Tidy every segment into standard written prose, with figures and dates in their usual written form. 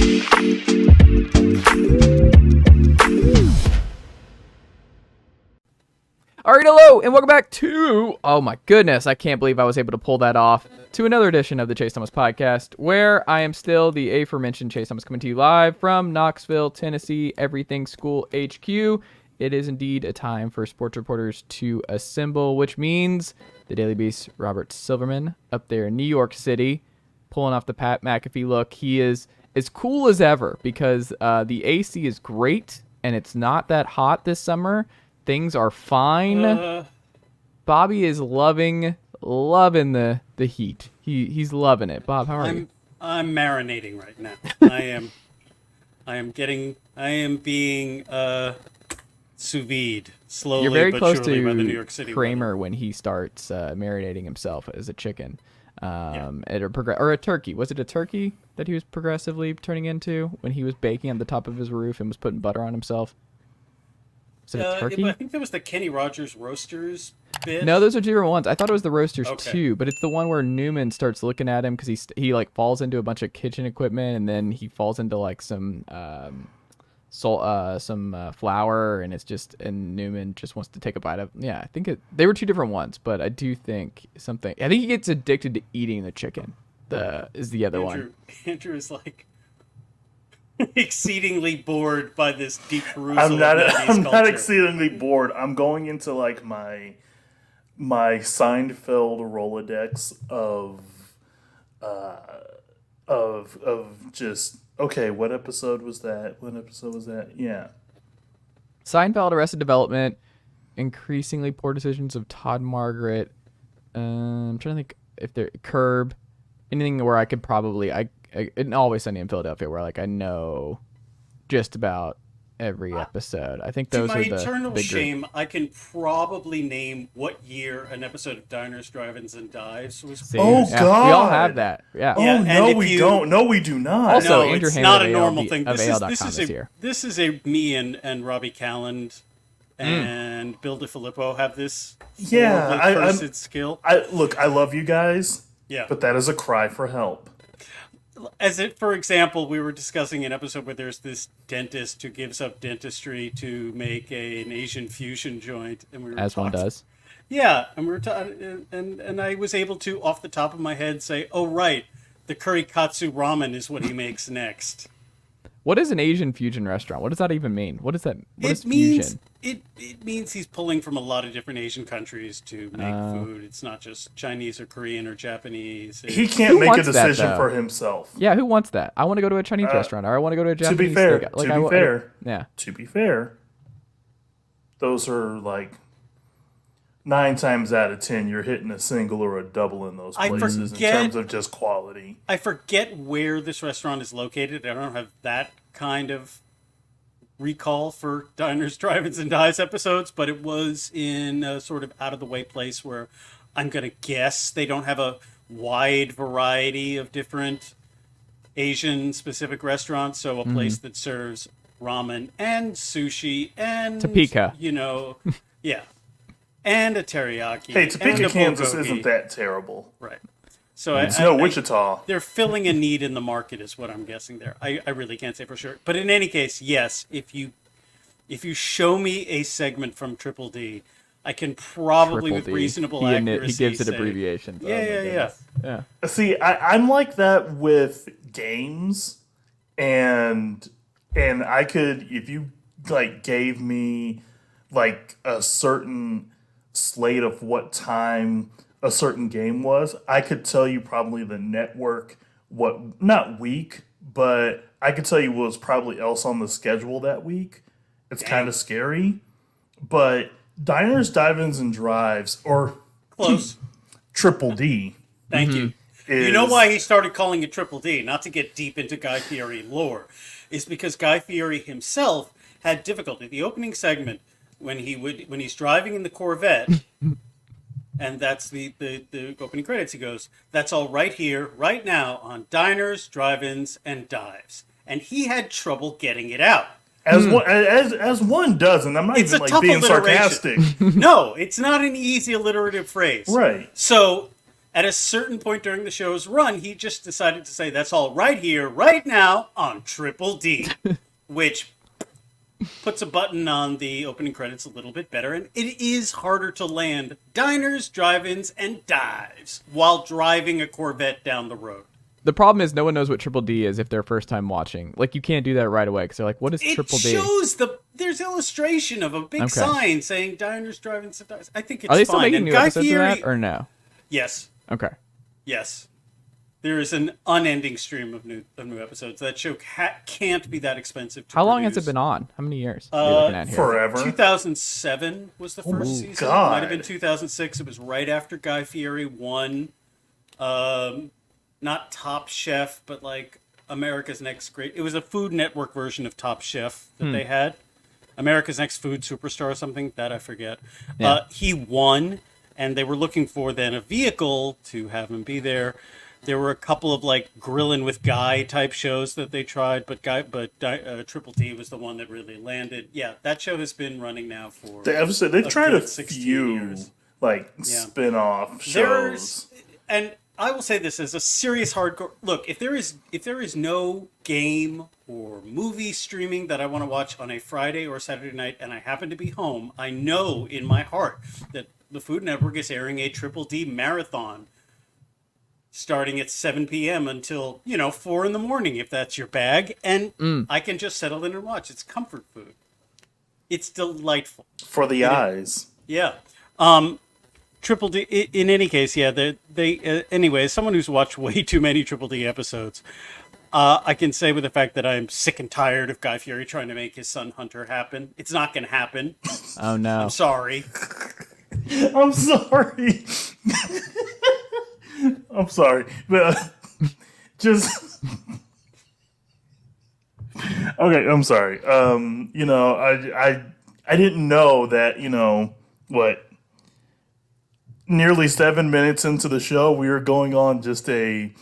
All right, hello, and welcome back to, oh my goodness, I can't believe I was able to pull that off, to another edition of the Chase Thomas Podcast, where I am still the aforementioned Chase Thomas, coming to you live from Knoxville, Tennessee, Everything School HQ. It is indeed a time for sports reporters to assemble, which means the Daily Beast's Robert Silverman up there in New York City, pulling off the Pat McAfee look. He is as cool as ever because the AC is great, and it's not that hot this summer. Things are fine. Bobby is loving the heat. He's loving it. Bob, how are you? I'm marinating right now. I am being sous vide slowly. You're very but close surely to by the New York City Kramer weather. when he starts marinating himself as a chicken, or a turkey. Was it a turkey that he was progressively turning into when he was baking on the top of his roof and was putting butter on himself? Is it a turkey? I think that was the Kenny Rogers Roasters bit. No, those are different ones. I thought it was the Roasters Okay. too, but it's the one where Newman starts looking at him because he like falls into a bunch of kitchen equipment, and then he falls into like some flour, and it's just, and Newman just wants to take a bite of. Yeah, I think they were two different ones, but I do think I think he gets addicted to eating the chicken. Is the other one. Andrew is like exceedingly bored by this deep perusal. I'm of not exceedingly bored. I'm going into like my Seinfeld Rolodex of just, okay, what episode was that? Yeah. Seinfeld, Arrested Development, increasingly poor decisions of Todd Margaret. I'm trying to think if there Curb, anything where I could probably and Always Sunny in Philadelphia, where like I know just about every episode. I think those are the To my eternal big shame, I can probably name what year an episode of Diners, Drive-Ins, and Dives was. See, Oh, yeah, God. we all have that. Yeah. Oh, Yeah, no, and we don't. No, we do not. Also, No, Andrew it's Hammond not of a normal thing. of This AL.com is is here. This is a me and Robbie Calland and Bill DeFilippo have this Yeah, horribly cursed skill. Look, I love you guys, Yeah. but that is a cry for help. For example, we were discussing an episode where there's this dentist who gives up dentistry to make an Asian fusion joint, and we were As one does. Yeah, and we were and I was able to, off the top of my head, say, "Oh right, the curry katsu ramen is what he makes next." What is an Asian fusion restaurant? What does that even mean? What is that? What is means fusion? it means he's pulling from a lot of different Asian countries to make food. It's not just Chinese or Korean or Japanese. He can't Who make a wants that, decision though? for himself. Yeah, who wants that? I want to go to a Chinese restaurant, or I want to go to a Japanese. To be fair, those are like 9 times out of 10, you're hitting a single or a double in those places in terms of just quality. I forget where this restaurant is located. I don't have that kind of recall for Diners, Drive-Ins, and Dives episodes, but it was in a sort of out-of-the-way place where I'm going to guess they don't have a wide variety of different Asian-specific restaurants, so a place that serves ramen and sushi and... Topeka. Yeah. And a teriyaki. Hey, and Topeka, a Kansas bulgogi. isn't that terrible. Right. So It's no Wichita. they're filling a need in the market, is what I'm guessing there. I really can't say for sure, but in any case, yes. If you show me a segment from Triple D, I can probably with reasonable accuracy he gives it say, abbreviations. Yeah. See, I'm like that with games, and I could, if you like gave me like a certain slate of what time a certain game was, I could tell you probably the network, not week, but I could tell you what was probably else on the schedule that week. It's kind of scary, but Diners, Dive-Ins, and Drives, or Close. Triple D. Thank you. You know why he started calling it Triple D, not to get deep into Guy Fieri lore, is because Guy Fieri himself had difficulty. The opening segment, when he's driving in the Corvette, and that's the opening credits, he goes, "That's all right here, right now, on Diners, Drive-Ins, and Dives." And he had trouble getting it out. As one does, and I'm not It's even a like tough being alliteration. sarcastic. No, it's not an easy alliterative phrase. Right. So At a certain point during the show's run, he just decided to say, that's all right here, right now, on Triple D, which puts a button on the opening credits a little bit better, and it is harder to land diners, drive-ins, and dives while driving a Corvette down the road. The problem is no one knows what Triple D is if they're first time watching. Like, you can't do that right away because they're like, what is Triple D? It shows there's illustration of a big sign saying diners, drive-ins, and dives. I think it's fine. Are they still making and new Guy episodes Fieri, of that or no? Yes. Okay. Yes. There is an unending stream of new episodes. That show can't be that expensive to How long has produce. it been on? How many years are you looking at here? Forever. 2007 was the first season. God. It might have been 2006. It was right after Guy Fieri won, not Top Chef, but like America's Next Great. It was a Food Network version of Top Chef that they had. America's Next Food Superstar or something, that I forget. Yeah. He won, and they were looking for then a vehicle to have him be there. There were a couple of like Grillin' with Guy type shows that they tried, but Triple D was the one that really landed. Yeah, that show has been running now for They've tried a 16 few years. spin-off shows. And I will say this as a serious hardcore look. If there is no game or movie streaming that I want to watch on a Friday or Saturday night, and I happen to be home, I know in my heart that the Food Network is airing a Triple D marathon starting at 7 p.m. until, 4 in the morning, if that's your bag. And I can just settle in and watch. It's comfort food. It's delightful. For the eyes. Yeah. Triple D, in any case, yeah, anyway, as someone who's watched way too many Triple D episodes, I can say with the fact that I'm sick and tired of Guy Fieri trying to make his son Hunter happen. It's not going to happen. Oh, no. I'm sorry. I'm sorry. I'm sorry, but just okay. I'm sorry. I didn't know that. What? Nearly 7 minutes into the show, we were going on just a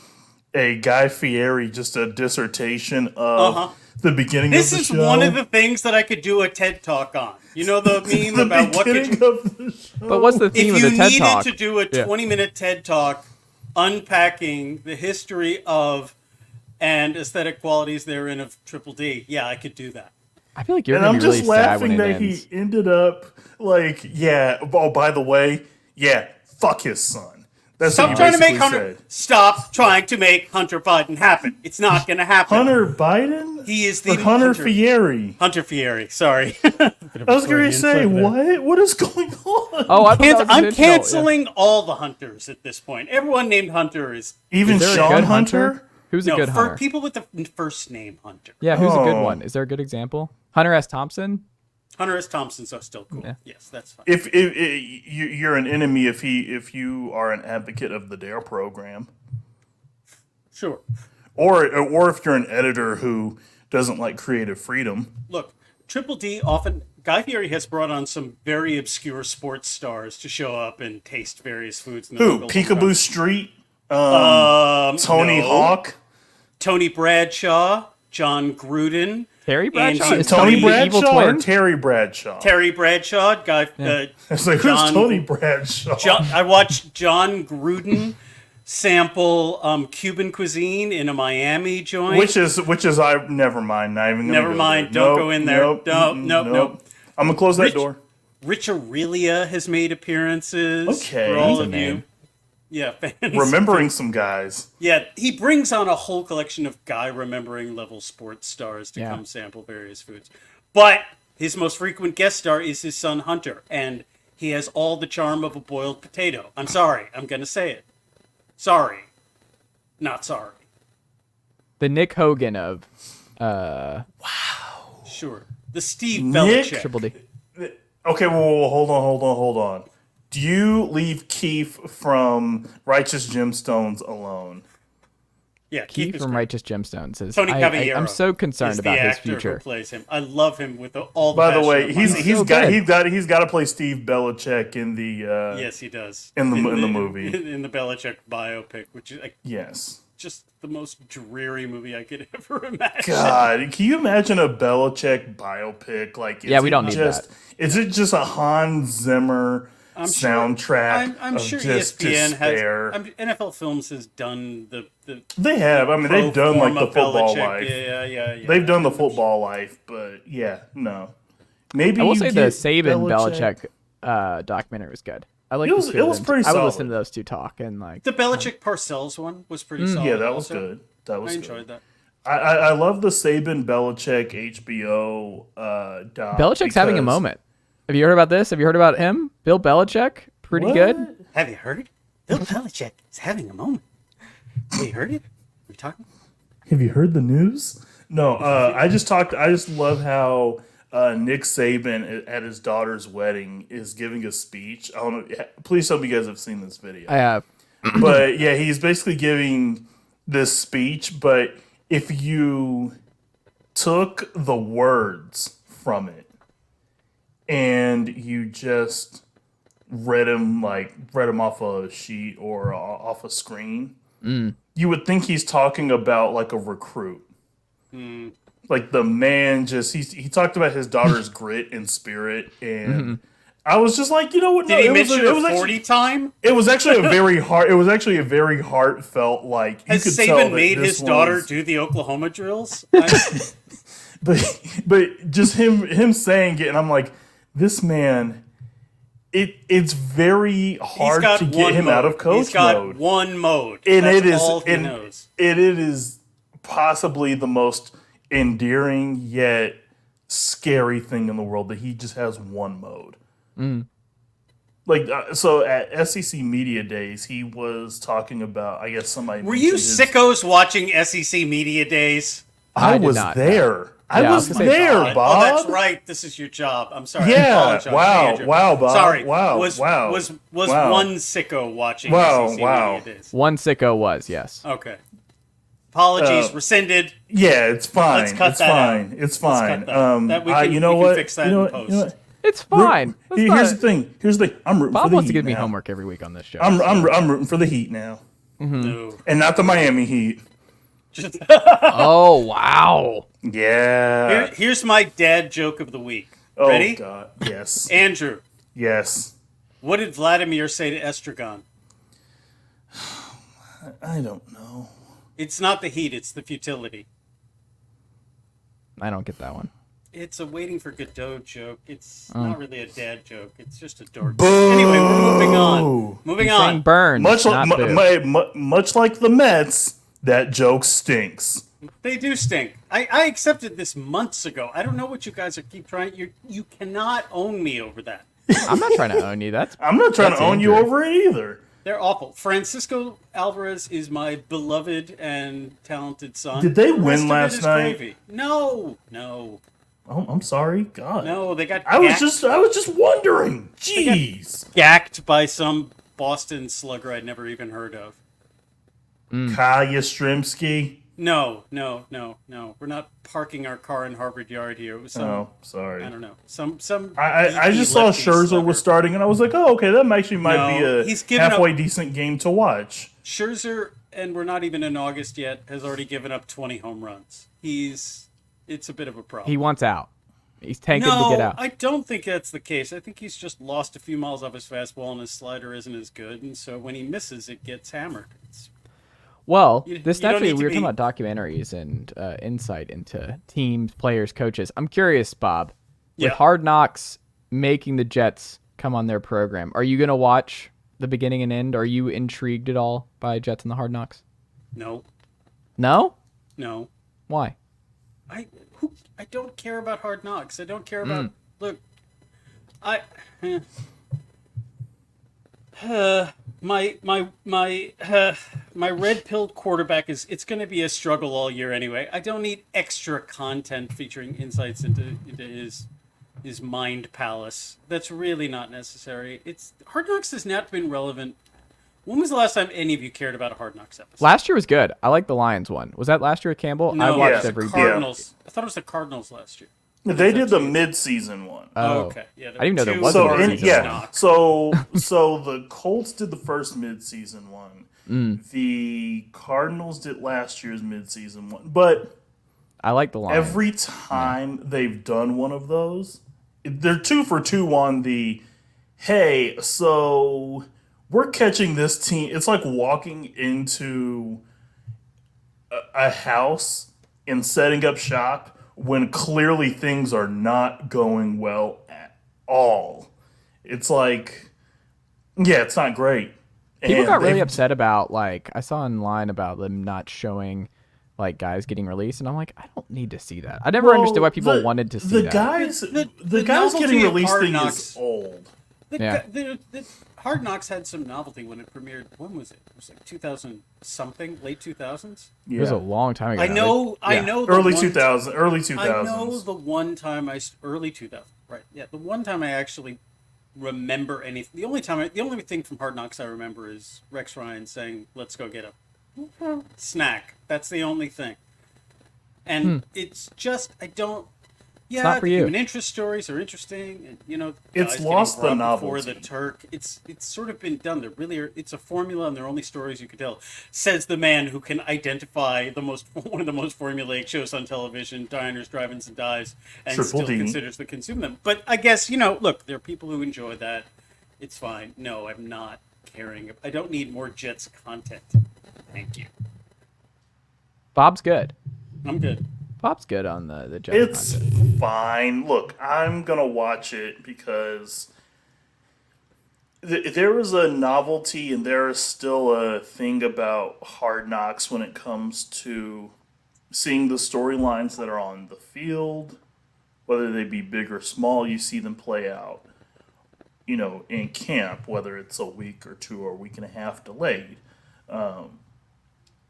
Guy Fieri, just a dissertation of the beginning of the show. This is one of the things that I could do a TED Talk on. You know the meme the about what could you... of the show. But what's the theme of the TED If you Talk? needed to do a 20-minute TED Talk unpacking the history of and aesthetic qualities therein of Triple D, yeah, I could do that. I feel like you're And going I'm to be really just sad when laughing it that ends. he ended up like, yeah. Oh, by the way, yeah, fuck his son. That's Stop what trying he to make basically Hunter. said. Stop trying to make Hunter Biden happen. It's not going to happen. Hunter Biden? He is the Or Hunter Fieri. Hunter Fieri. Sorry. I was going to say, what? What is going on? Oh, I thought that was I'm intentional, yeah. canceling all the Hunters at this point. Everyone named Hunter is Even Is there a Sean good Hunter? Who's a good for hunter? people with the first name Hunter. Yeah, who's a good Oh. one? Is there a good example? Hunter S. Thompson? Hunter S. Thompson's are still cool. Yeah. Yes, that's fine. If you're an enemy, if you are an advocate of the DARE program, Sure. or if you're an editor who doesn't like creative freedom, Look, Triple D often Guy Fieri has brought on some very obscure sports stars to show up and taste various foods. In the who local Peekaboo Street, Tony no. Hawk, Tony Bradshaw, John Gruden, Terry Bradshaw? And Is Tony Tony the evil Bradshaw, or twin? Terry Bradshaw. Terry Bradshaw, It's like, who's John- Tony Bradshaw? I watched John Gruden sample Cuban cuisine in a Miami joint. Which is I never mind. Not even gonna Never go mind, there. don't Nope, go in there. Nope, Nope, mm-mm, nope, nope. I'm gonna close that door. Rich Aurelia has made appearances. Okay. For all That's a of name. you. Yeah, fans. Remembering some guys. Yeah, he brings on a whole collection of guy remembering level sports stars to Yeah. come sample various foods. But his most frequent guest star is his son Hunter, and he has all the charm of a boiled potato. I'm sorry, I'm going to say it. Sorry. Not sorry. The Nick Hogan of Sure. The Steve Nick? Belichick. Triple D. Okay, whoa, hold on. Do you leave Keith from Righteous Gemstones alone? Yeah, Keith is from great. Righteous Gemstones is. Tony Caballero. I'm so concerned is about the his actor future. Who plays him. I love him with all the By the passion way, of my he's heart. he's got to play Steve Belichick in the Yes, he does. in the movie. In the Belichick biopic, which is like yes. just the most dreary movie I could ever imagine. God, can you imagine a Belichick biopic? Like, Yeah, we don't need just, that. Is it just a Hans Zimmer soundtrack. I'm of sure just ESPN despair. NFL Films has done the They have. I mean, they've done like the football Belichick. life. Yeah. They've done the football life, but no. Maybe I will you say the get Saban Belichick documentary was good. I like It was pretty I would solid. listen to those two talk and like The Belichick Parcells one was pretty solid. Yeah, that was also. good. That was I good. enjoyed that. I love the Saban Belichick HBO doc. Belichick's having a because- moment. Have you heard about this? Have you heard about him? Bill Belichick? Pretty What? good. Have you heard? Bill Belichick is having a moment. Have you heard it? Are we talking? Have you heard the news? No, I just love how Nick Saban at his daughter's wedding is giving a speech. I don't know. Please tell me you guys have seen this video. I have. But yeah, he's basically giving this speech, but if you took the words from it and you just read them off a sheet or off a screen, you would think he's talking about like a recruit. Like the man he talked about his daughter's grit and spirit, and I was just like, you know what? No, Did he it was mention a- a 40 time? It was actually a very heartfelt, like, you Has could tell Saban that made this his daughter was- do the Oklahoma drills? but just him saying it, and I'm like, this man, it's very hard to get him out of coach He's got mode. one mode. And That's it is all he and knows. it is possibly the most endearing yet scary thing in the world that he just has one mode. Like so at SEC Media Days, he was talking about, I guess somebody Were you mentioned his- sickos watching SEC Media Days? I did was not, there. I Yeah, I was was gonna say, there, God. Bob. Oh, that's right. This is your job. I'm sorry. I Yeah. apologize. Wow. Andrew. Wow, Bob. Sorry. Wow. Was Wow. was Wow. one sicko watching Wow. SEC Wow. Media Days? One sicko was, yes. Okay. Apologies. Rescinded. Yeah, it's fine. Let's cut it's that fine. out. It's fine. cut that. That we can- you know we can what? fix that you know in what? post. You know what? It's fine. That's Here's not- the thing. I'm rooting Bob for the wants to Heat give me now. homework every week on this show. I'm rooting for the Heat now, No. and not the Miami Heat. Just- Oh, wow. Yeah. Here's my dad joke of the week. Oh Ready? God. Yes. Andrew, Yes. what did Vladimir say to Estragon? I don't know. It's not the heat, it's the futility. I don't get that one. It's a waiting for Godot joke. It's not really a dad joke. It's just a dork. Boo! Anyway, we're moving on. Moving Saying on. burn, Much not like boo. much like the Mets, that joke stinks. They do stink. I accepted this months ago. I don't know what you guys are keep trying. You cannot own me over that. I'm not trying to own you. That's I'm not trying to That's own you Andrew. over it either. They're awful. Francisco Alvarez is my beloved and talented son. Did they The rest win of it last is night? gravy. No. Oh, I'm sorry. God. No, they got I was gacked- just wondering. Jeez. gacked by some Boston slugger I'd never even heard of. Kaya Strimsky. No. We're not parking our car in Harvard Yard here. It was some, Oh, sorry. I don't know. Some. I geeky just saw lefty Scherzer slugger. was starting, and I was like, oh, okay, that actually might No, be he's a given up- halfway decent game to watch. Scherzer, and we're not even in August yet, has already given up 20 home runs. It's a bit of a problem. he wants out. He's tanking No, to get out. I don't think that's the case. I think he's just lost a few miles off his fastball, and his slider isn't as good, and so when he misses, it gets hammered. Well, You- this you don't naturally, need to we were be- talking about documentaries and insight into teams, players, coaches. I'm curious, Bob, with Yeah. Hard Knocks making the Jets come on their program, are you going to watch the beginning and end? Are you intrigued at all by Jets and the Hard Knocks? No. Why? I don't care about Hard Knocks. I don't care about. Look, my red-pilled quarterback it's going to be a struggle all year anyway. I don't need extra content featuring insights into his mind palace. That's really not necessary. Hard Knocks has not been relevant. When was the last time any of you cared about a Hard Knocks episode? Last year was good. I like the Lions one. Was that last year with Campbell? No, I it watched was the every Cardinals. I thought it was the Cardinals last year. They did the mid-season one. Oh, Okay. Yeah, I didn't even know there two was So a Cardinals mid-season yeah, knocks. so the Colts did the first mid-season one. The Cardinals did last year's mid-season one. But I like the Lions. every time they've done one of those, they're 2 for 2 on the hey, so we're catching this team. It's like walking into a house and setting up shop when clearly things are not going well at all. It's like, yeah, it's not great. People And got really they've- upset about, like, I saw online about them not showing, like, guys getting released, and I'm like, I don't need to see that. I never understood why people wanted to see the that. guys. The The guys novelty getting of released Hard thing Knocks- is old. Yeah. The Hard Knocks had some novelty when it premiered. When was it? It was like 2000 something, late 2000s. It was a long time ago. I know. Yeah. I know. The Early one- 2000s. Early I 2000s. know the one time early 2000s. Right. Yeah. The one time I actually remember anything. The only thing from Hard Knocks I remember is Rex Ryan saying, "Let's go get a snack." That's the only thing. And it's just I don't. Yeah, not for the you. human interest stories are interesting, and It's guys lost getting the robbed before novelty. the Turk. It's sort of been done. There really are. It's a formula, and they're only stories you can tell. Says the man who can identify one of the most formulaic shows on television, diners, drive-ins, and dives, and Triple still D. considers to consume them. But I guess look, there are people who enjoy that. It's fine. No, I'm not caring. I don't need more Jets content. Thank you. Bob's good. I'm good. Bob's good on the Jets It's content. fine. Look, I'm gonna watch it because there is a novelty and there is still a thing about Hard Knocks when it comes to seeing the storylines that are on the field, whether they be big or small. You see them play out, in camp, whether it's a week or two or a week and a half delayed.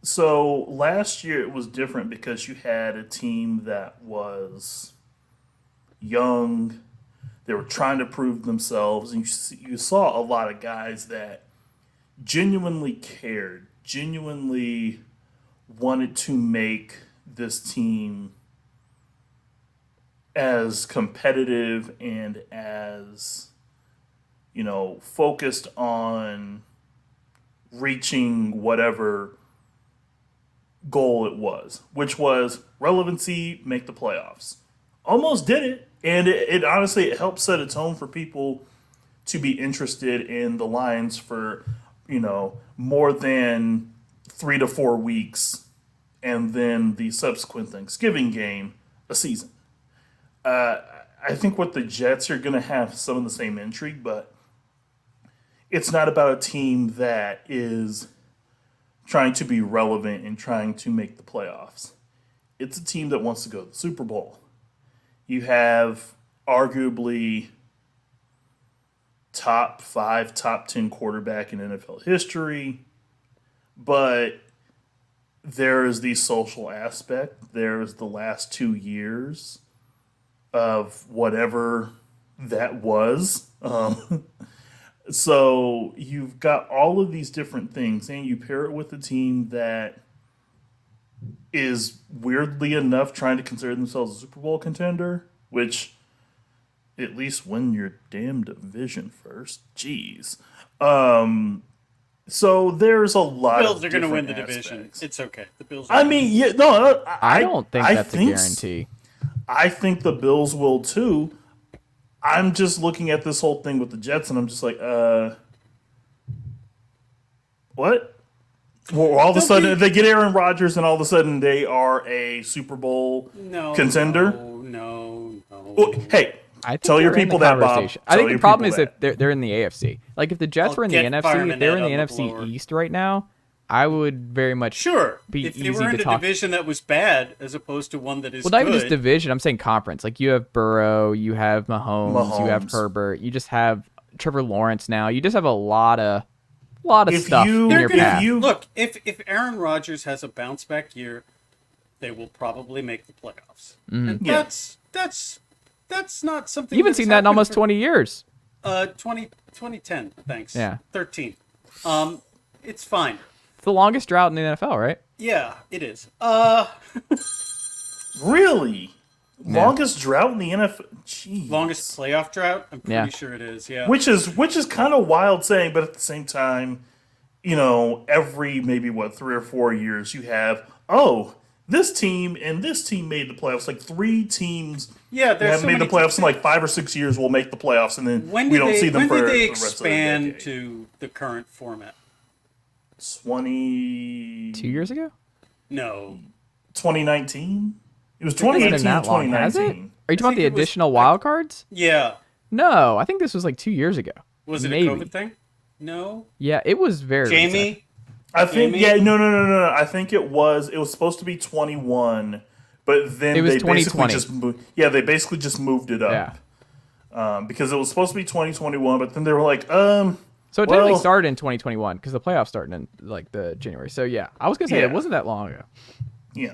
So last year it was different because you had a team that was young. They were trying to prove themselves, and you saw a lot of guys that genuinely cared, genuinely wanted to make this team as competitive and as focused on reaching whatever goal it was, which was relevancy, make the playoffs. Almost did it, and it honestly it helped set a tone for people to be interested in the Lions for more than 3 to 4 weeks, and then the subsequent Thanksgiving game, a season. I think with the Jets, you're going to have some of the same intrigue, but it's not about a team that is trying to be relevant and trying to make the playoffs. It's a team that wants to go to the Super Bowl. You have arguably top 5, top 10 quarterback in NFL history, but there is the social aspect. There is the last 2 years of whatever that was. So you've got all of these different things, and you pair it with a team that is weirdly enough trying to consider themselves a Super Bowl contender, which at least win your damn division first. Jeez. So there's a lot of Bills are going to win the different division. aspects. It's okay. The Bills. I mean, yeah, no, I don't think that's a think guarantee. I think the Bills will too. I'm just looking at this whole thing with the Jets, and I'm just like, what? Well, all of a sudden, they get Aaron Rodgers, and all of a sudden, they are a Super Bowl contender. No. Well, hey, I think tell your they're in people the that, Bob. conversation. I Tell think the your problem people is if they're in the AFC. Like if the Jets were in the get NFC, Fireman if they were in Ed the on the NFC blower. East right now, I would very much Sure. be If they easy were in to a talk. division that was bad as opposed to one that is Well, not good. even just division. I'm saying conference. Like you have Burrow, you have Mahomes, you have Mahomes. Herbert, you just have Trevor Lawrence now. You just have a lot of If stuff you- in They're your gonna- path. Look, if Aaron Rodgers has a bounce back year, they will probably make the playoffs. And Yeah. that's not something You haven't that's seen that in happened almost for- 20 years. 2010, thanks. Yeah. 13. It's fine. It's the longest drought in the NFL, right? Yeah, it is. really Yeah. longest drought in the NFL. Jeez. Longest playoff drought? I'm pretty Yeah. sure it is, yeah. which is kind of wild saying, but at the same time, every maybe 3 or 4 years you have this team and this team made the playoffs. Like 3 teams Yeah, that there's have so made the many playoffs in like 5 or 6 years will make the playoffs, and then we don't see them for when did they the rest of the expand decade. to the current format? 2 years ago? No. 2019? It was It's been 2018, that long, has it? 2019. Are you talking about the think it was additional wild cards? Yeah. No, I think this was like 2 years ago. Was it Maybe. a COVID thing? No. Yeah, it was very recent. Jamie? I think Jamie? no. I think it was supposed to be 21, but then It was they basically 2020. just they basically just moved it up. Yeah. Because it was supposed to be 2021, but then they were like, So it well, technically started in 2021 because the playoffs started in like the January. So yeah, I was gonna say it Yeah. wasn't that long ago. yeah.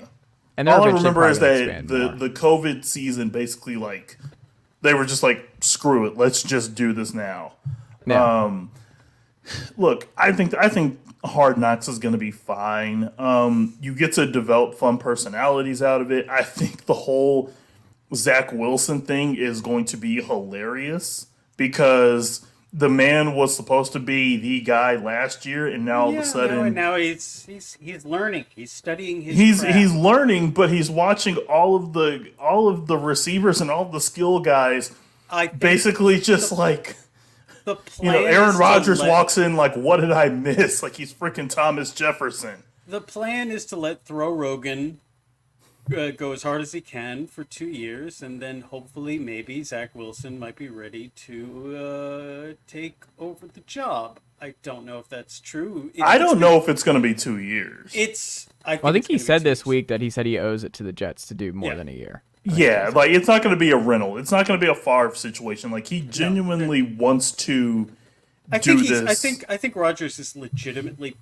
And they're All I eventually remember is probably that gonna expand the more. COVID season basically like they were just like, screw it, let's just do this now. Yeah. Look, I think Hard Knocks is going to be fine. You get to develop fun personalities out of it. I think the whole Zach Wilson thing is going to be hilarious because the man was supposed to be the guy last year, and now all of a sudden now he's learning. He's studying his he's craft. learning, but he's watching all of the receivers and all of the skill guys I think basically just like. the plan Aaron is to Rodgers let- walks in like, what did I miss? Like he's freaking Thomas Jefferson. The plan is to let Throw Rogan go as hard as he can for 2 years, and then hopefully maybe Zach Wilson might be ready to take over the job. I don't know if that's true. I don't know if it's going to be 2 years. I Well, I think it's he gonna be said 2 this years. week that he owes it to the Jets to do more Yeah. than a year. Yeah, like it's not going to be a rental. It's not going to be a Favre situation. Like he genuinely wants to do this. I think Rodgers is legitimately,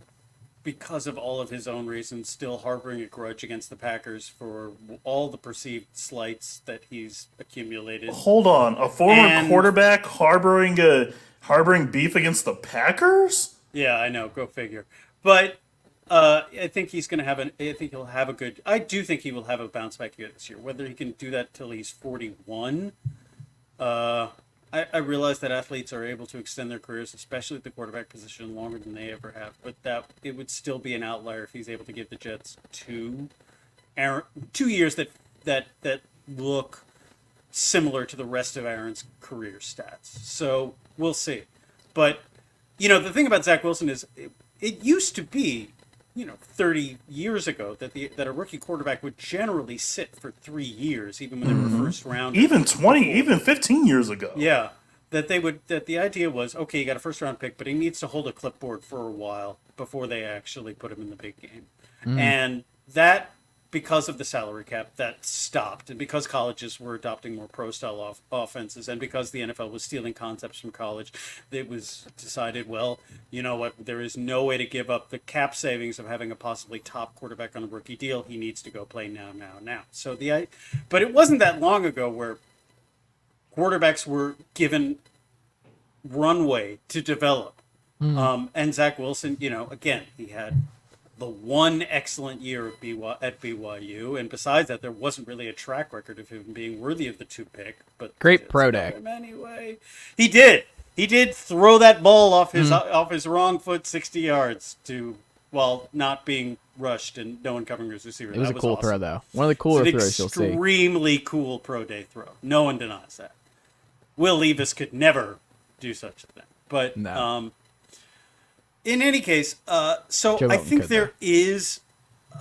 because of all of his own reasons, still harboring a grudge against the Packers for all the perceived slights that he's accumulated. Hold on, a former And- quarterback harboring beef against the Packers? Yeah, I know. Go figure. But I think he's going to have I think he'll have a good. I do think he will have a bounce back year this year. Whether he can do that till he's 41. I realize that athletes are able to extend their careers, especially at the quarterback position, longer than they ever have. But that it would still be an outlier if he's able to give the Jets 2 years that look similar to the rest of Aaron's career stats. So we'll see. But the thing about Zach Wilson is it used to be 30 years ago that a rookie quarterback would generally sit for 3 years, even when they were first round. Even 15 years ago. Yeah, that the idea was, okay, you got a first round pick, but he needs to hold a clipboard for a while before they actually put him in the big game. And that, because of the salary cap, that stopped. And because colleges were adopting more pro-style offenses, and because the NFL was stealing concepts from college, it was decided, well, you know what, there is no way to give up the cap savings of having a possibly top quarterback on a rookie deal. He needs to go play now. So but it wasn't that long ago where quarterbacks were given runway to develop. And Zach Wilson, again, he had the one excellent year at BYU, and besides that, there wasn't really a track record of him being worthy of the 2 pick. But Great pro day. Anyway, he did throw that ball off his wrong foot 60 yards while not being rushed and no one covering his receiver. It was That a cool awesome. throw, though. One of the cooler It's an throws you'll see. extremely cool pro day throw. No one denies that. Will Levis could never do such a thing. But No. in any case, so Joe I Milton think could, there is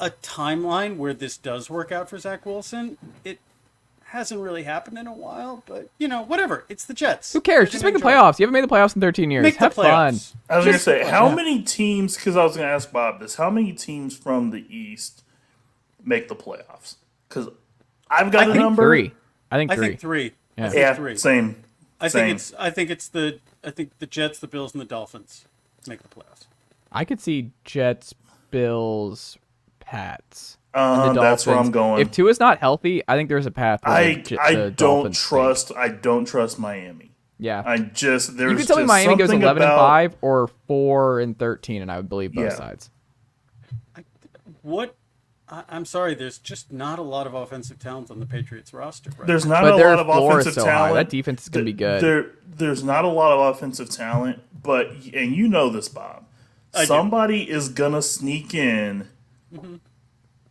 a timeline where this does work out for Zach Wilson. It hasn't really happened in a while, but whatever. It's the Jets. Who cares? Just make the playoffs. You haven't made the playoffs in 13 years. Make the Have fun. playoffs. I was going to Just- say, how yeah. many teams, because I was going to ask Bob this, how many teams from the East make the playoffs? Because I've got I a think number. 3. I think I 3. think 3. Yeah. I think Yeah, 3. same. I Same. think the Jets, the Bills, and the Dolphins make the playoffs. I could see Jets, Bills, Pats. and the That's where I'm Dolphins. going. If Tua's not healthy, I think there's a path. Where the Dolphins stink. I don't trust Miami. Yeah. There's You can tell me just Miami goes something 11-5 or 4-13, and I would believe both Yeah. sides. I'm sorry, there's just not a lot of offensive talent on the Patriots roster. Right? There's not But a their lot of floor is offensive so high. talent. That defense is going to be good. There's not a lot of offensive talent, but and you know this, Bob. I do. Somebody is gonna sneak in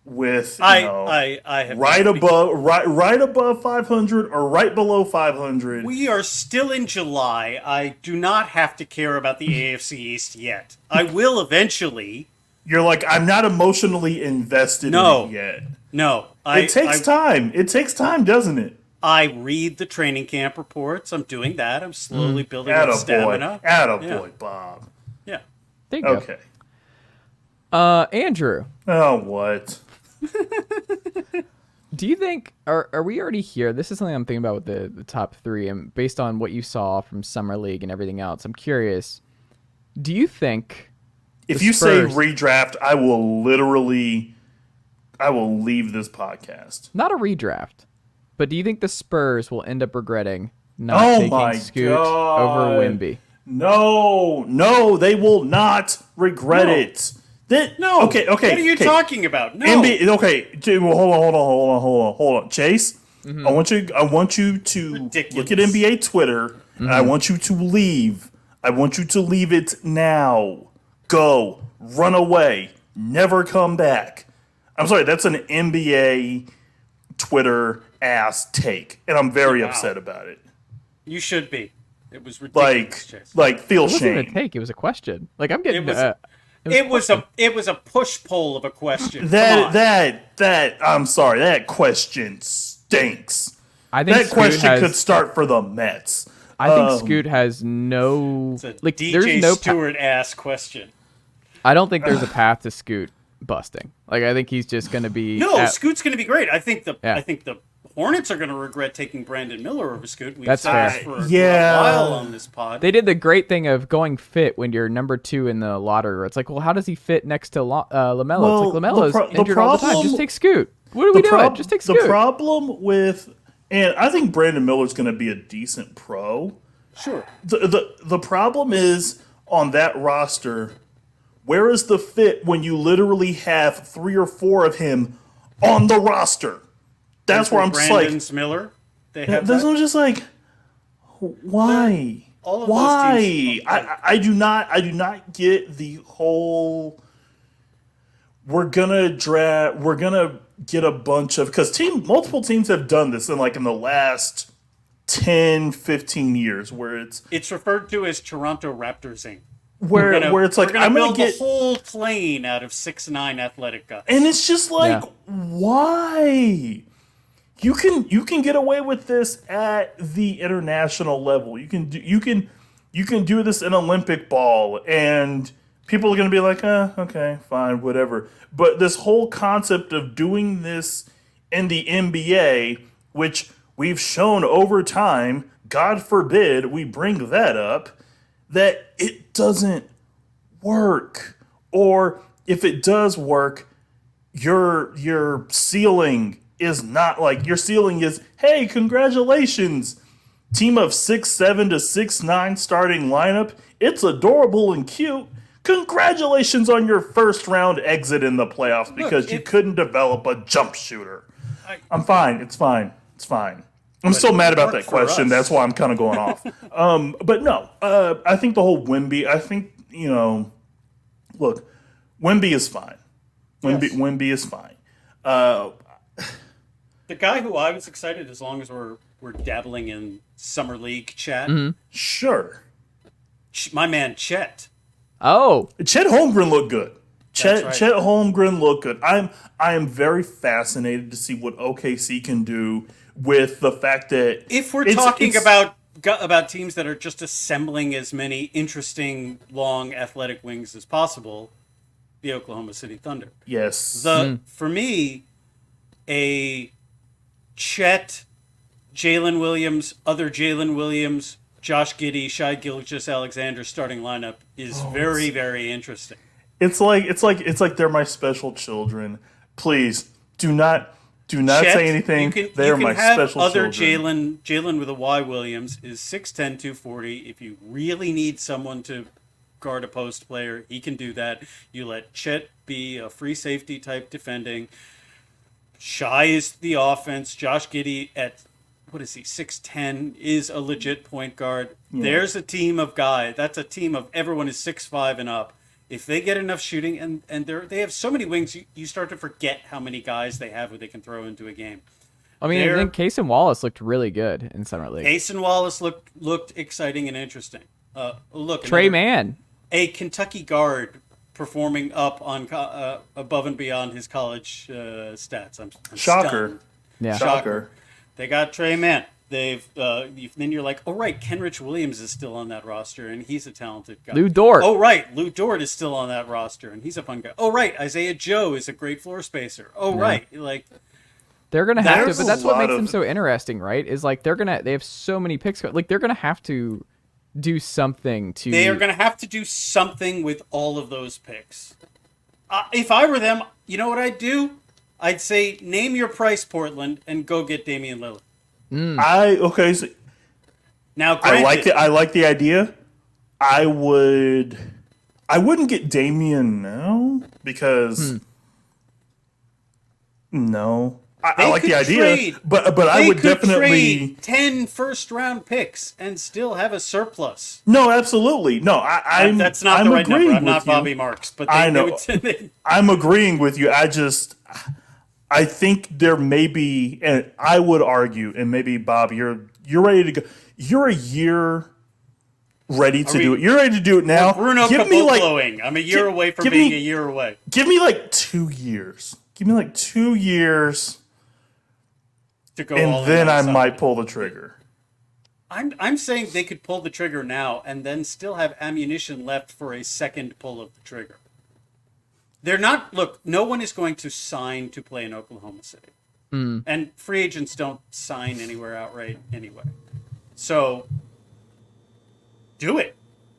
with I have right above 500 or right below 500. We are still in July. I do not have to care about the AFC East yet. I will eventually. You're like, I'm not emotionally invested in it yet. No. It takes time. It takes time, doesn't it? I read the training camp reports. I'm doing that. I'm slowly building up stamina. Attaboy, Bob. Yeah. There you go. Okay. Andrew. Oh, what? Do you think, are we already here? This is something I'm thinking about with the top three, and based on what you saw from Summer League and everything else, I'm curious. Do you think... If you say redraft, I will leave this podcast. Not a redraft, but do you think the Spurs will end up regretting not taking Scoot over Wemby? No, they will not regret it. Okay. What are you talking about? No. Hold on. Chase, I want you to Ridiculous. look at NBA Twitter, and I want you to leave. I want you to leave it now. Go. Run away. Never come back. I'm sorry, that's an NBA Twitter ass take, and I'm very upset about it. You should be. It was ridiculous, Chase. Feel It wasn't shame. a take. It was a question. Like, I'm getting... It was a push pull of a question. I'm sorry, that question stinks. I think that Scoot question could start for the Mets. I think Scoot has no... It's a like, DJ there's no Stewart ass question. I don't think there's a path to Scoot busting. Like, I think he's just going to be... Scoot's going to be great. I think the Hornets are going to regret taking Brandon Miller over Scoot. We've That's said fair. this for a while on this pod. They did the great thing of going fit when you're number 2 in the lottery. Where it's like, well, how does he fit next to LaMelo? Well, it's like, LaMelo's injured all the time. problem- Just take Scoot. What are we doing? Just take Scoot. The problem with... And I think Brandon Miller's going to be a decent pro. Sure. The problem is, on that roster, where is the fit when you literally have 3 or 4 of him on the roster? That's where I'm just like... Brandon's Miller. They have That's that. I'm just like, why? All of Why? those teams- I do not get the whole... We're gonna get a bunch of... Because multiple teams have done this in the last 10, 15 years, where It's referred to as Toronto Raptorsing. where it's like, I'm gonna gonna build get... the whole plane out of 6'9" athletic guys. And it's just like, why? You can get away with this at the international level. You can do this in Olympic ball, and people are going to be like, okay, fine, whatever. But this whole concept of doing this in the NBA, which we've shown over time, God forbid we bring that up, that it doesn't work. Or if it does work, your ceiling is not your ceiling is, hey, congratulations, team of 6'7" to 6'9" starting lineup. It's adorable and cute. Congratulations on your first round exit in the playoffs because you couldn't develop a jump shooter. I'm fine. It's fine. I'm still mad about that question. That's why I'm kind of going off. But no, I think the whole Wemby, look, Wemby is fine. Wemby is fine. The guy who I was excited, as long as we're dabbling in summer league chat, Sure. my man Chet. Oh, Chet Holmgren looked good. Chet right. Holmgren looked good. I am very fascinated to see what OKC can do with the fact that If we're talking about teams that are just assembling as many interesting, long, athletic wings as possible, the Oklahoma City Thunder. yes, For me, a Chet, Jalen Williams, other Jalen Williams, Josh Giddey, Shai Gilgeous-Alexander starting lineup is very, very interesting. it's like they're my special children. Please do not Chet, say anything. They're my special other children. Jalen with a Y Williams is 6'10", 240. If you really need someone to guard a post player, he can do that. You let Chet be a free safety type defending. Shai is the offense. Josh Giddey at, 6'10", is a legit point guard. Yeah. There's a team of guys. That's a team of everyone is 6'5" and up. if they get enough shooting, and they have so many wings, you start to forget how many guys they have who they can throw into a game. I mean, I think Case and Wallace looked really good in Summer League. Case and Wallace looked exciting and interesting. Look, Trey Mann, a Kentucky guard performing up on above and beyond his college stats. I'm Shocker. stunned. Yeah. Shocker. They got Trey Mann. Then you're like, oh right, Kenrich Williams is still on that roster, and he's a talented guy. Lou Dort. Oh right, Lou Dort is still on that roster, and he's a fun guy. Oh right, Isaiah Joe is a great floor spacer. Oh right, like they're gonna have to, There's but a that's what lot makes them of- so interesting, right? Is like they have so many picks. Like they're gonna have to do something to. they are going to have to do something with all of those picks. If I were them, you know what I'd do? I'd say name your price, Portland, and go get Damian Lillard. So Now, I granted, like it. I like the idea. I wouldn't get Damian now because no. I They like the could idea, trade. but I they would could definitely trade 10 first-round picks and still have a surplus. no, absolutely no. That's not I'm the right number. agreeing I'm not with you. Bobby Marks, but I know. they I'm agreeing with you. I think there may be, and I would argue, and maybe Bob, you're ready to go. You're a year ready to do it. You're ready to do it now. Bruno Give me like Cabocloing. I'm a year away from give being me- a year away. give me like 2 years. Give me like 2 years, To go all and in then on I something. might pull the trigger. I'm saying they could pull the trigger now and then still have ammunition left for a second pull of the trigger. They're not. Look, no one is going to sign to play in Oklahoma City, and free agents don't sign anywhere outright anyway. So, do it.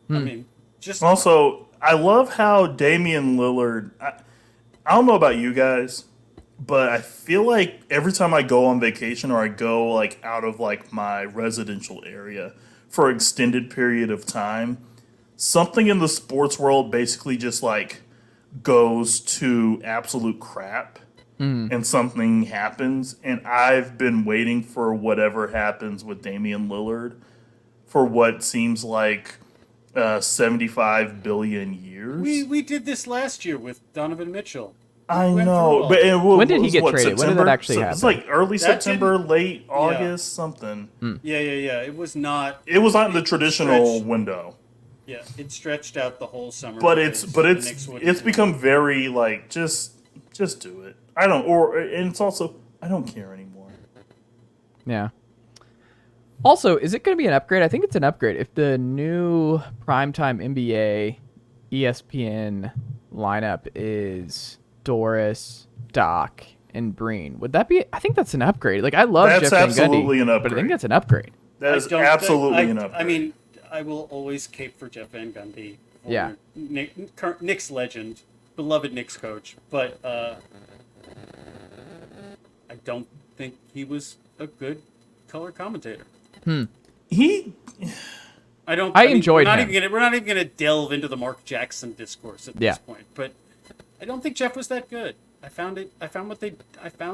I mean, just Also, I love how Damian Lillard. I don't know about you guys, but I feel like every time I go on vacation or I go like out of like my residential area for an extended period of time, something in the sports world basically just like goes to absolute crap and something happens. And I've been waiting for whatever happens with Damian Lillard for what seems like 75 billion years. we did this last year with Donovan Mitchell. I went through know, all but that. it When did he was, get what, traded? When did that September? actually It's happen? like early That September, late August, something. Yeah. It was not. It was not in the traditional stretched. window, Yeah, it stretched out the whole summer. but because it's the Knicks wouldn't it's do it. become very like just do it. I don't, and it's also I don't care anymore. Yeah. Also, is it going to be an upgrade? I think it's an upgrade. If the new primetime NBA ESPN lineup is Doris, Doc, and Breen, would that be? I think that's an upgrade. Like I love That's Jeff Van absolutely Gundy, an but I think upgrade. that's an upgrade. That I is don't think- absolutely an upgrade. I mean, I will always cape for Jeff Van Gundy. Yeah. Knicks legend, beloved Knicks coach, but I don't think he was a good color commentator. he I don't. I mean, enjoyed him. We're not even gonna delve into the Mark Jackson discourse at Yeah. this point, but I don't think Jeff was that good. I found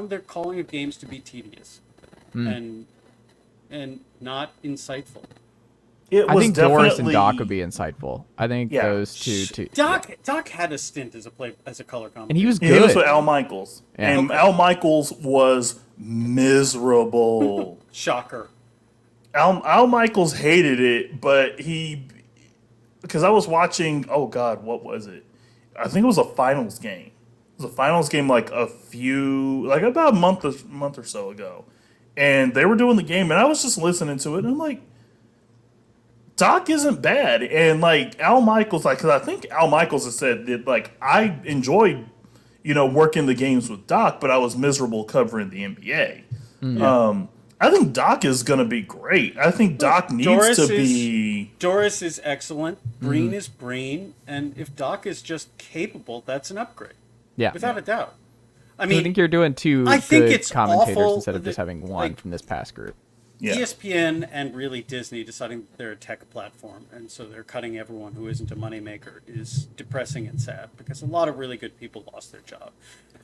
their calling of games to be tedious, and not insightful. it I was think Doris and definitely- Doc would be insightful. I think Yeah. those two. Doc had a stint as a color commentator, And he was He was good. with Al Michaels, Yeah. and Okay. Al Michaels was miserable. Shocker. Al Michaels hated it, but because I was watching. Oh God, what was it? I think it was a finals game. It was a finals game like about a month or so ago, and they were doing the game, and I was just listening to it, and I'm like, Doc isn't bad, and like Al Michaels, like because I think Al Michaels has said that like I enjoyed, working the games with Doc, but I was miserable covering the NBA. I think Doc is going to be great. I think Doc needs to be. Doris is excellent. Breen is Breen, and if Doc is just capable, that's an upgrade, Yeah. without a doubt. I I mean, think you're doing two I think good it's commentators awful instead of that, just having one like, from this past group. Yeah. ESPN and really Disney deciding that they're a tech platform, and so they're cutting everyone who isn't a moneymaker is depressing and sad because a lot of really good people lost their job.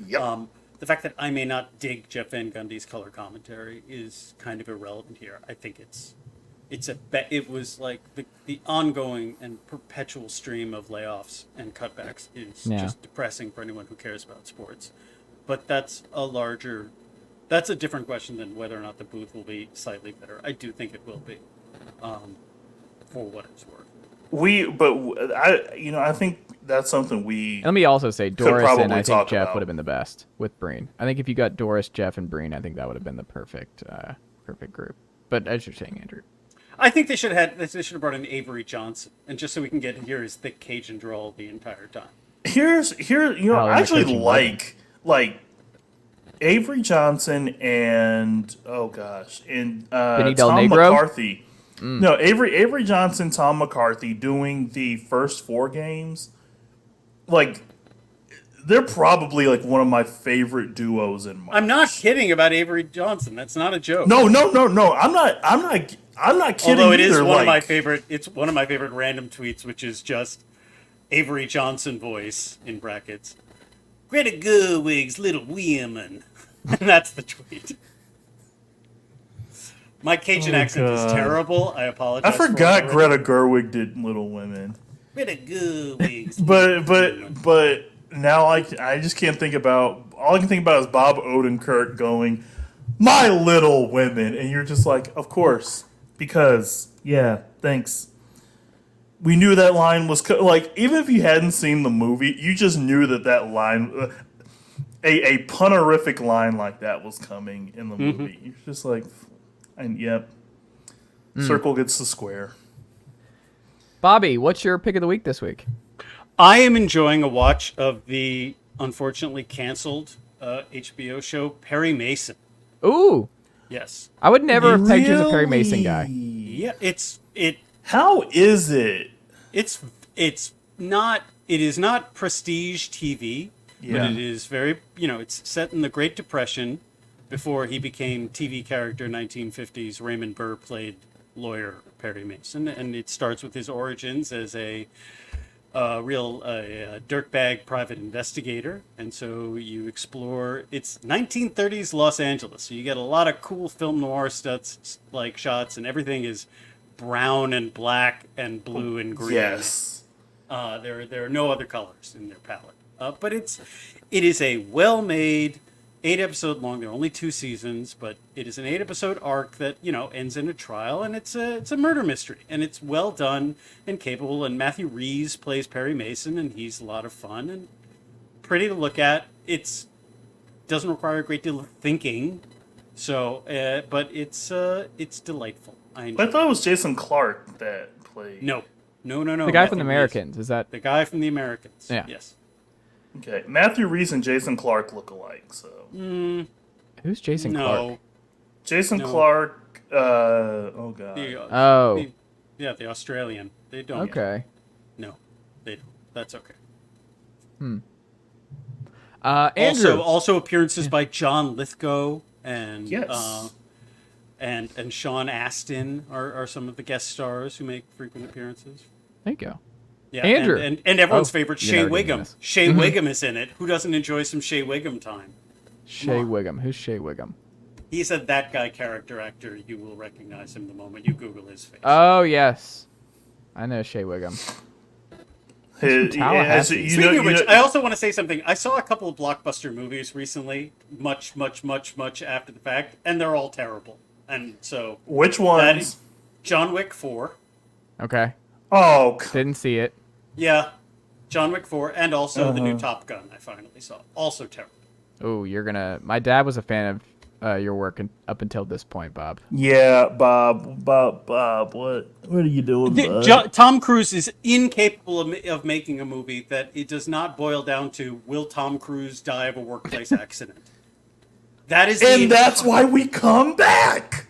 Yep. The fact that I may not dig Jeff Van Gundy's color commentary is kind of irrelevant here. I think it's it was like the ongoing and perpetual stream of layoffs and cutbacks is just depressing for anyone who cares about sports. But that's a different question than whether or not the booth will be slightly better. I do think it will be, for what it's worth. I think that's something we. Let me also say Doris and I think Jeff about. would have been the best with Breen. I think if you got Doris, Jeff, and Breen, I think that would have been the perfect group. But as you're saying, Andrew, I think they should have brought in Avery Johnson, and just so we can hear his thick Cajun drawl the entire time. I actually like Avery Johnson and Benny Del Tom Negro? McCarthy. No, Avery Johnson, Tom McCarthy doing the first 4 games. Like, they're probably like one of my favorite duos in March. I'm not kidding about Avery Johnson. That's not a joke. No. I'm not kidding. Although it is either. one of my favorite. It's one of my favorite random tweets, which is just Avery Johnson voice in brackets. Greta Gerwig's Little Women, and that's the tweet. My Cajun accent is terrible. I apologize. I forgot Greta Gerwig did Little Women. Greta Gerwig's but now I just can't think about. All I can think about is Bob Odenkirk going, "My Little Women," and you're just like, of course, because thanks. We knew that line was like, even if you hadn't seen the movie, you just knew that line, a punerific line like that was coming in the movie. You're just like, and circle gets the square. Bobby, what's your pick of the week this week? I am enjoying a watch of the unfortunately canceled HBO show Perry Mason. Ooh, yes. I would never have pegged you as a Perry Mason guy. Yeah, How is it? It is not prestige TV, but it is very, it's set in the Great Depression before he became TV character 1950s. Raymond Burr played lawyer Perry Mason, and it starts with his origins as a real dirtbag private investigator. And so you explore, it's 1930s Los Angeles, so you get a lot of cool film noir shots, and everything is brown and black and blue and green. Yes. There are no other colors in their palette. But it is a well-made 8-episode long. There are only 2 seasons, but it is an 8-episode arc that ends in a trial, and it's a murder mystery, and it's well done and capable. And Matthew Rhys plays Perry Mason, and he's a lot of fun and pretty to look at. It doesn't require a great deal of thinking, so but it's delightful. I thought it was Jason Clarke that played. No. The guy from The Americans. Is that the guy from The Americans? Yeah. Yes. Okay, Matthew Rhys and Jason Clarke look alike. So who's Jason Clarke? Jason Clarke. Oh god. The Australian. They don't. Okay. No, they don't. That's okay. Andrew. Also appearances by John Lithgow and Yes. and Sean Astin are some of the guest stars who make frequent appearances. There you go. Yeah, Andrew. and everyone's favorite, you're Shea never getting Wiggum. this. Shea Wiggum is in it. Who doesn't enjoy some Shea Wiggum time? Shea Wiggum. Who's Shea Wiggum? He's a that guy character actor. You will recognize him the moment you Google his face. Oh, yes. I know Shea Wiggum. Tallahassee. Speaking of which, I also want to say something. I saw a couple of blockbuster movies recently, much after the fact, and they're all terrible. And so, which ones? John Wick 4. Okay. Oh, didn't see it. Yeah, John Wick 4, and also the new Top Gun. I finally saw. Also terrible. Oh, you're gonna. My dad was a fan of your work up until this point, Bob. Yeah, Bob. What are you doing, bud? Tom Cruise is incapable of making a movie that it does not boil down to will Tom Cruise die of a workplace accident. That is, and that's why we come back.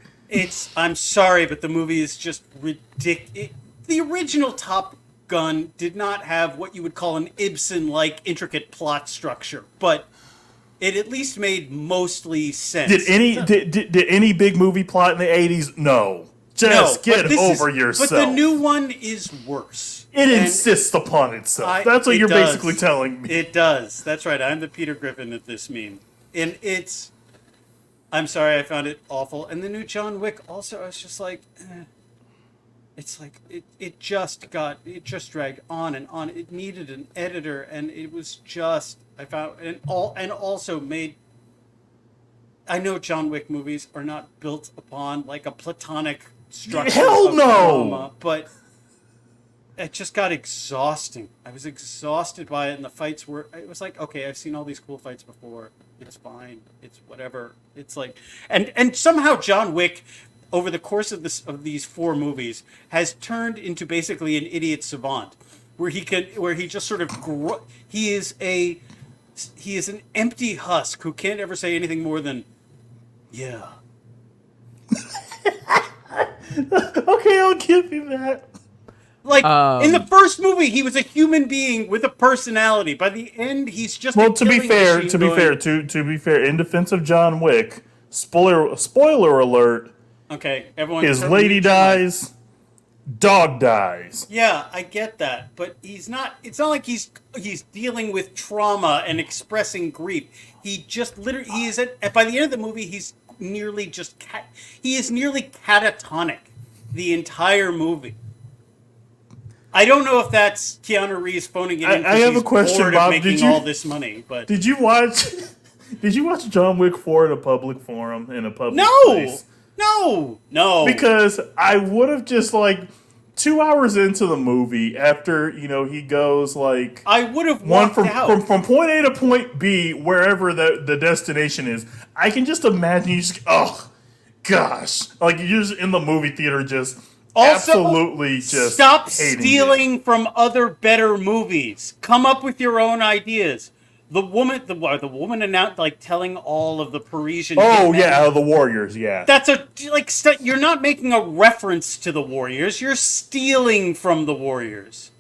I'm sorry, but the movie is just ridiculous. The original Top Gun did not have what you would call an Ibsen-like intricate plot structure, but it at least made mostly sense. Did any big movie plot in the 80s? No. Get over yourself. But the new one is worse. It insists upon itself. That's what you're basically telling me. It does. That's right. I'm the Peter Griffin of this meme. And I'm sorry, I found it awful. And the new John Wick also, I was just like, it's like it just dragged on and on. It needed an editor, and it was just also made. I know John Wick movies are not built upon like a platonic structure. Hell of no! drama, but it just got exhausting. I was exhausted by it, and the fights were. It was like, okay, I've seen all these cool fights before. It's fine. It's whatever. It's like, and somehow John Wick, over the course of these 4 movies, has turned into basically an idiot savant, where he just sort of he is an empty husk who can't ever say anything more than, yeah. Okay, I'll give you that. Like, in the first movie, he was a human being with a personality. By the end, he's just to be fair, in defense of John Wick, spoiler alert. Okay, everyone. His lady dies, dog dies. Yeah, I get that, but he's not. It's not like he's dealing with trauma and expressing grief. He just literally by the end of the movie, he's nearly catatonic the entire movie. I don't know if that's Keanu Reeves phoning it in. I have a question, Bob. Making all this money, but did you watch John Wick 4 in a public forum in a public place? No. Because I would have just 2 hours into the movie after he goes I would have walked out from point A to point B, wherever the destination is. I can just imagine you just gosh, you're just in the movie theater just. Also, absolutely just stop stealing from other better movies. Come up with your own ideas. The woman announced telling all of the Parisian. Oh yeah, the Warriors. Yeah, that's you're not making a reference to the Warriors. You're stealing from the Warriors.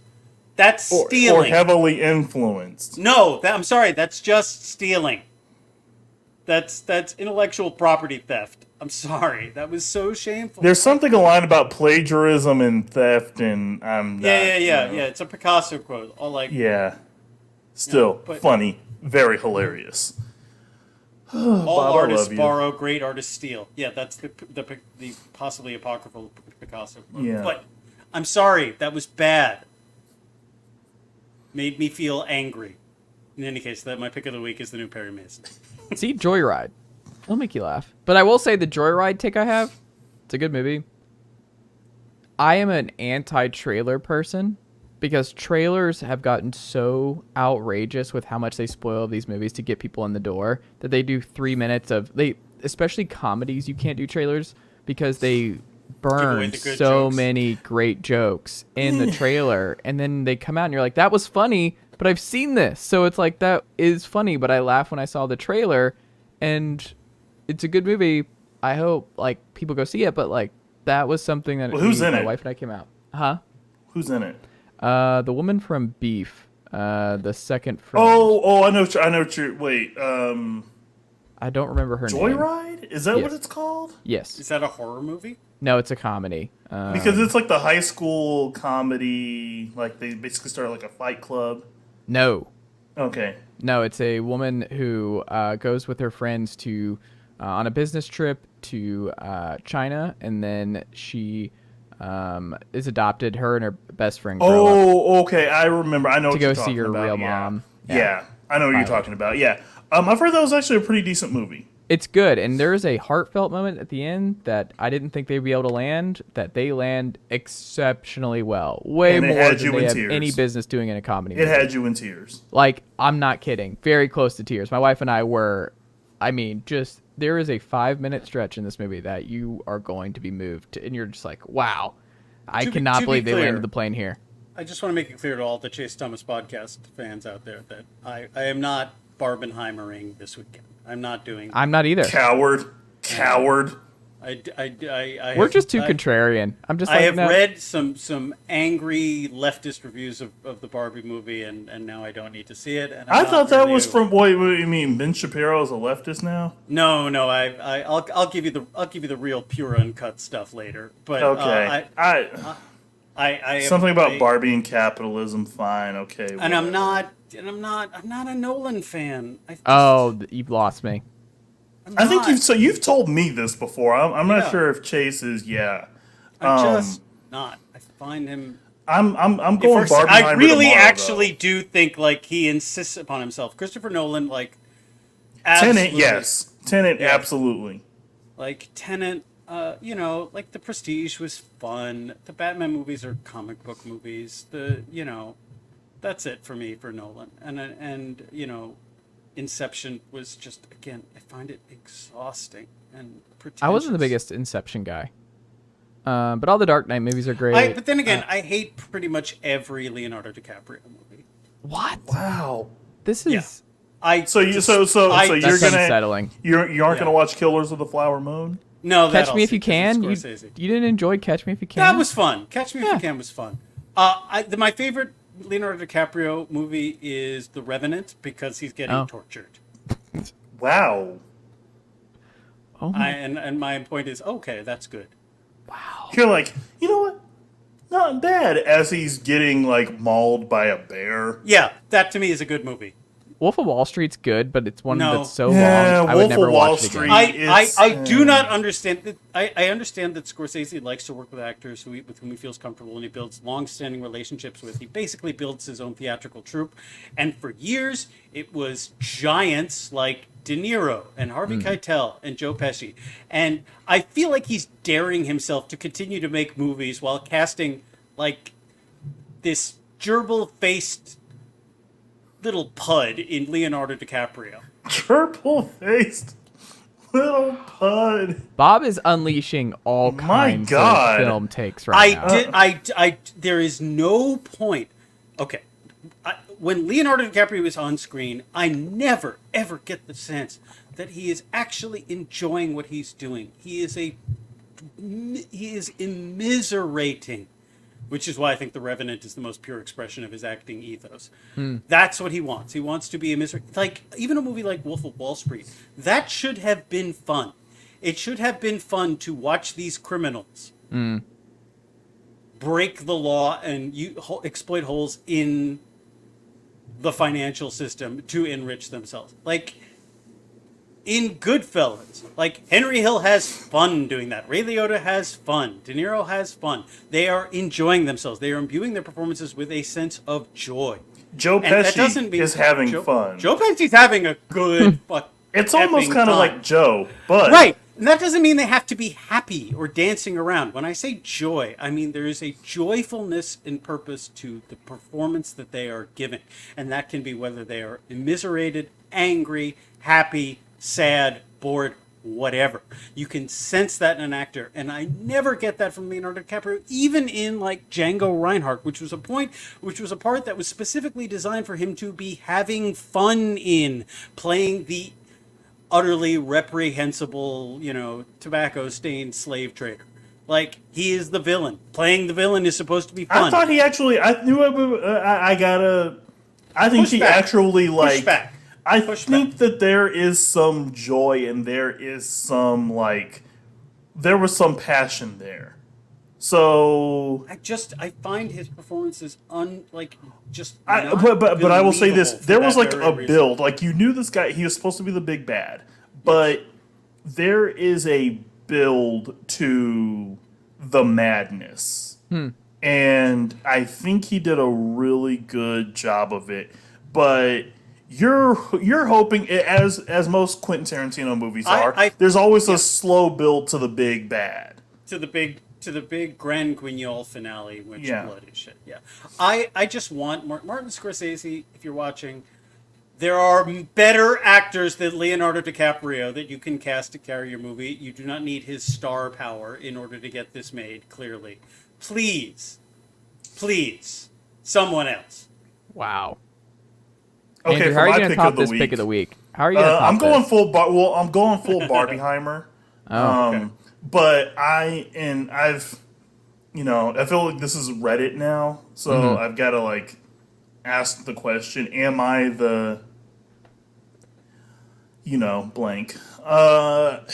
That's stealing. Or heavily influenced. No, I'm sorry. That's just stealing. That's intellectual property theft. I'm sorry. That was so shameful. There's something a line about plagiarism and theft, and I'm not. Yeah. It's a Picasso quote. Yeah. Still funny, very hilarious. All Bob, artists borrow, great artists steal. Yeah, that's the possibly apocryphal Picasso quote. Yeah. But I'm sorry. That was bad. Made me feel angry. In any case, my pick of the week is the new Perry Mason. See, Joyride. It'll make you laugh. But I will say the Joyride take I have, it's a good movie. I am an anti-trailer person because trailers have gotten so outrageous with how much they spoil these movies to get people in the door that they do 3 minutes of... especially comedies, you can't do trailers because they burn so many great jokes in the trailer. And then they come out and you're like, that was funny, but I've seen this. So it's like, that is funny, but I laughed when I saw the trailer. And it's a good movie. I hope people go see it, but that was something that who's in my it? wife and I came out. Huh? Who's in it? The woman from Beef, the second friend. Oh, I know what you're. Wait, I don't remember her name. Joyride? Is that what it's called? Yes. Is that a horror movie? No, it's a comedy. Because it's the high school comedy. They basically start a fight club. No. Okay. No, it's a woman who goes with her friends to on a business trip to China, and then she is adopted. Her and her best friend grow up Oh, okay. I remember. I know to what you're go talking see her about. real Yeah. mom. Yeah, I know what you're talking about. Yeah. I've heard that was actually a pretty decent movie. It's good, and there is a heartfelt moment at the end that I didn't think they'd be able to land, that they land exceptionally well. Way more than they have any business doing in a comedy movie. It had you in tears. I'm not kidding. Very close to tears. My wife and I were, there is a 5-minute stretch in this movie that you are going to be moved to, and you're just like, wow, I cannot believe they landed the plane here. I just want to make it clear to all the Chase Thomas podcast fans out there that I am not Barbenheimering this weekend. I'm not doing. I'm not either. Coward. We're just too contrarian. I'm just. I have read some angry leftist reviews of the Barbie movie, and now I don't need to see it. And I thought that was from. What do you mean? Ben Shapiro is a leftist now? No. I'll give you the real pure uncut stuff later. But okay. I something about Barbie and capitalism. Fine. Okay. And I'm not a Nolan fan. You've lost me. I think you've told me this before. I'm not sure if Chase is. Yeah. I'm just not. find him. I'm going Barbenheimer I really tomorrow, actually do think like he insists upon himself. Christopher Nolan, like, absolutely, Tenet, yes. Tenet, Yeah. absolutely. like Tenet. Like The Prestige was fun. The Batman movies are comic book movies. That's it for me for Nolan. And Inception was just, again, I find it exhausting and pretentious. I wasn't the biggest Inception guy. But all the Dark Knight movies are great. But then again, I hate pretty much every Leonardo DiCaprio movie. What? Wow. This is That's you're unsettling. You aren't gonna watch Killers of the Flower Moon? No, Catch Me If You Can. You didn't enjoy Catch Me If You Can. That was fun. Catch Me If You Can was fun. My favorite Leonardo DiCaprio movie is The Revenant because he's getting tortured. Wow. Oh and my point is, okay, that's good. wow. You're like, you know what? Not bad. As he's getting like mauled by a bear. Yeah, that to me is a good movie. Wolf of Wall Street's good, but it's one No. that's so Yeah, long. I Wolf would never of Wall watch it Street. again. I do not understand that. I understand that Scorsese likes to work with actors with whom he feels comfortable, and he builds long-standing relationships with. He basically builds his own theatrical troupe, and for years it was giants like De Niro and Harvey Keitel and Joe Pesci, and I feel like he's daring himself to continue to make movies while casting like this gerbil-faced little pud in Leonardo DiCaprio. Purple-faced little pud. Bob is unleashing all My kinds God. of film takes right now. There is no point. Okay. When Leonardo DiCaprio is on screen, I never, ever get the sense that he is actually enjoying what he's doing. He is immiserating, which is why I think The Revenant is the most pure expression of his acting ethos. That's what he wants. He wants to be like, even a movie like Wolf of Wall Street, that should have been fun. It should have been fun to watch these criminals break the law and exploit holes in the financial system to enrich themselves. Like in Goodfellas, like Henry Hill has fun doing that. Ray Liotta has fun. De Niro has fun. They are enjoying themselves. They are imbuing their performances with a sense of joy. Joe Pesci is having fun. Joe Pesci's having a good fuck. It's almost kind of like Joe, but right. And that doesn't mean they have to be happy or dancing around. When I say joy, I mean there is a joyfulness and purpose to the performance that they are giving. And that can be whether they are immiserated, angry, happy, sad, bored, whatever. You can sense that in an actor. And I never get that from Leonardo DiCaprio, even in like Django Reinhardt, which was a part that was specifically designed for him to be having fun in, playing the utterly reprehensible, tobacco-stained slave trader. Like, he is the villain. Playing the villain is supposed to be fun. I thought he actually. I think he actually like. Push back. I think that there is some joy and there is some like. There was some passion there. So I find his performances but I will say this: there was like a build. Like you knew this guy; he was supposed to be the big bad, but there is a build to the madness, and I think he did a really good job of it. But you're hoping, as most Quentin Tarantino movies are, there's always a slow build to the big bad, to the big Grand Guignol finale, which blood is shit. Yeah, I just want Martin Scorsese. If you're watching, there are better actors than Leonardo DiCaprio that you can cast to carry your movie. You do not need his star power in order to get this made. Clearly, please, someone else. Wow. Okay, Andrew, how are you going to top this pick of the week? How are you going to top I'm going this? I'm going full Barbieheimer. Okay. But I feel like this is Reddit now, so I've got to like ask the question: am I the blank? I'm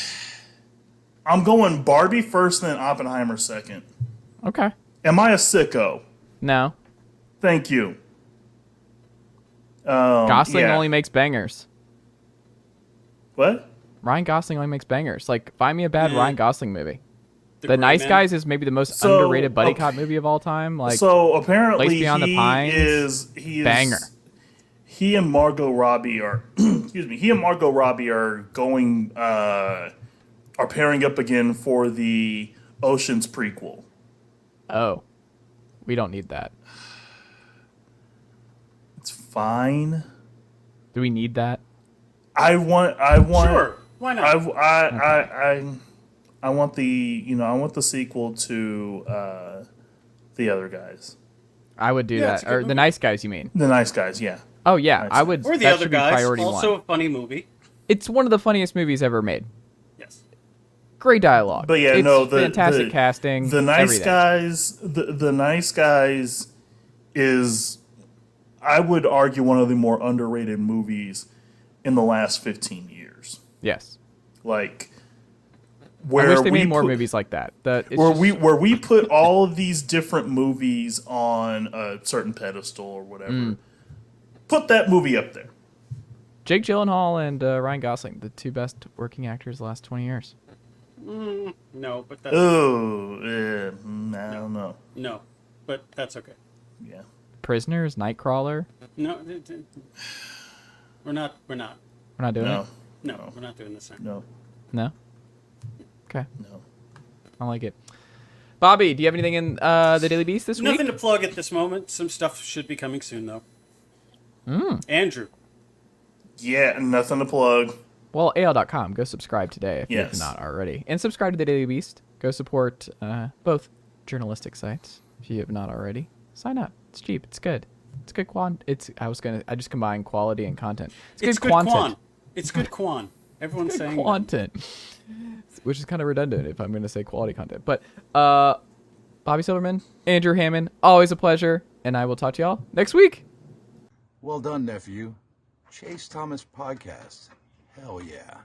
going Barbie first, then Oppenheimer second. Okay. Am I a sicko? No. Thank you. Gosling only makes bangers. What? Ryan Gosling only makes bangers. Like, find me a bad Ryan Gosling movie. The Nice Man. Guys is maybe the most So, underrated buddy okay. cop movie of all time. Like, so apparently Place Beyond the he Pines, is banger. He and Margot Robbie are excuse me. He and Margot Robbie are going are pairing up again for the Ocean's prequel. Oh, we don't need that. It's fine. Do we need that? I want. Sure, why not? I want the sequel to the other guys. I would do Yeah, it's that. a good Or movie. The Nice Guys, you mean? The Nice Guys, yeah. Oh yeah, Nice I would. or the that other should be guys. priority Also one. a funny movie. It's one of the funniest movies ever made. Yes. Great dialogue. But yeah, it's no, fantastic casting. The Nice everything. Guys, the Nice Guys is, I would argue, one of the more underrated movies in the last 15 years. Yes. Like, I where wish they we made more put- movies like that. It's where just- we put all of these different movies on a certain pedestal or whatever. Put that movie up there. Jake Gyllenhaal and Ryan Gosling, the two best working actors the last 20 years. No, but that's Oh, I don't know. no, but that's okay. Yeah. Prisoners, Nightcrawler. No, we're not. We're not doing No. it. No, we're not doing this now. No. No. Okay, No. I like it. Bobby, do you have anything in the Daily Beast this Nothing week? to plug at this moment. Some stuff should be coming soon, though. Andrew. Yeah, nothing to plug. Well, AL.com. Go subscribe today if Yes. you've not already, and subscribe to the Daily Beast. Go support both journalistic sites if you have not already. Sign up. It's cheap. It's good. It's good I just combined quality and content. It's good content. quan. It's good quan. Everyone's saying that. Content, which is kind of redundant if I'm going to say quality content. But Bobby Silverman, Andrew Hammond, always a pleasure, and I will talk to y'all next week. Well done, nephew. Chase Thomas Podcast. Hell yeah.